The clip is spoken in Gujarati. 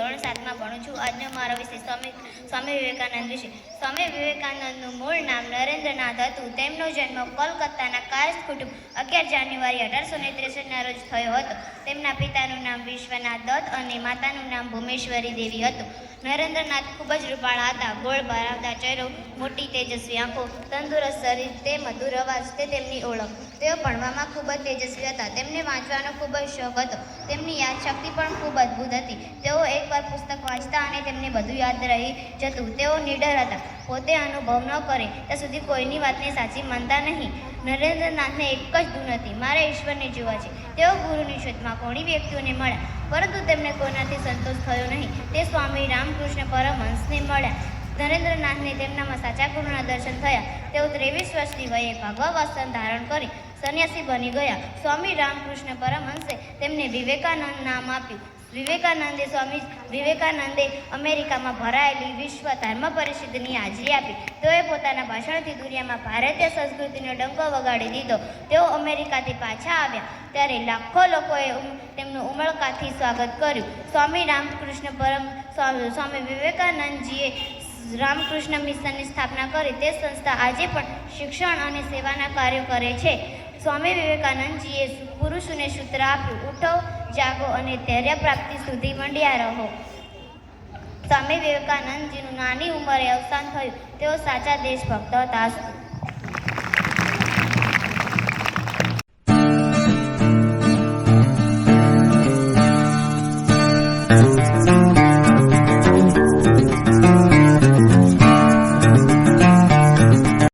ધોરણ 7માં ભણું છું. આજનો મારો વિષય સ્વામી વિવેકાનંદ વિશે. સ્વામી વિવેકાનંદનું મૂળ નામ નરેન્દ્રનાથ હતું. તેમનો જન્મ કોલકાતાના કાયસ્થ કુટુંબ 11 જાન્યુઆરી 1863ના રોજ થયો હતો. તેમના પિતાનું નામ વિશ્વનાથ દત્ત અને માતાનું નામ ભૂમેશ્વરી દેવી હતું. નરેન્દ્રનાથ ખૂબ જ રૂપાળા હતા. ગોળ ભરાવદાર ચહેરો, મોટી તેજસ્વી આંખો, તંદુરસ્ત શરીર તે મધુર અવાજ તે તેમની ઓળખ. તેઓ ભણવામાં ખૂબ જ તેજસ્વી હતા. તેમને વાંચવાનો ખૂબ જ શોખ હતો. તેમની યાદશક્તિ પણ ખૂબ અદ્ભુત હતી. તેઓ એકવાર પુસ્તક વાંચતા અને તેમને બધું યાદ રહી જતું. તેઓ નીડર હતા. પોતે અનુભવ ન કરે ત્યાં સુધી કોઈની વાતને સાચી માનતા નહીં. નરેન્દ્રનાથને એક જ ધૂન હતી, મારે ઈશ્વરને જોવા છે. તેઓ ગુરુની શોધમાં ઘણી વ્યક્તિઓને મળ્યા, પરંતુ તેમને કોઈનાથી સંતોષ થયો નહીં. તે સ્વામી રામકૃષ્ણ પરમહંસને મળ્યા. નરેન્દ્રનાથને તેમનામાં સાચા ગુરુના દર્શન થયા. તેઓ 23 વર્ષની વયે ભગવા વસ્ત્ર ધારણ કરી સંન્યાસી બની ગયા. સ્વામી રામકૃષ્ણ પરમહંસે તેમને વિવેકાનંદ નામ આપ્યું. સ્વામી વિવેકાનંદે અમેરિકામાં ભરાયેલી વિશ્વ ધર્મ પરિષદની હાજરી આપી. તેઓએ પોતાના ભાષણથી દુનિયામાં ભારતીય સંસ્કૃતિનો ડંકો વગાડી દીધો. તેઓ અમેરિકાથી પાછા આવ્યા ત્યારે લાખો લોકોએ તેમનું ઉમળકાથી સ્વાગત કર્યું. સ્વામી વિવેકાનંદજીએ રામકૃષ્ણ મિશનની સ્થાપના કરી. તે સંસ્થા આજે પણ શિક્ષણ અને સેવાના કાર્યો કરે છે. સ્વામી વિવેકાનંદજીએ પુરુષોને સૂત્ર આપ્યું, ઉઠો, જાગો અને ધૈર્ય પ્રાપ્તિ સુધી મંડ્યા રહો. સ્વામી વિવેકાનંદજીનું નાની ઉંમરે અવસાન થયું. તેઓ સાચા દેશભક્ત હતા.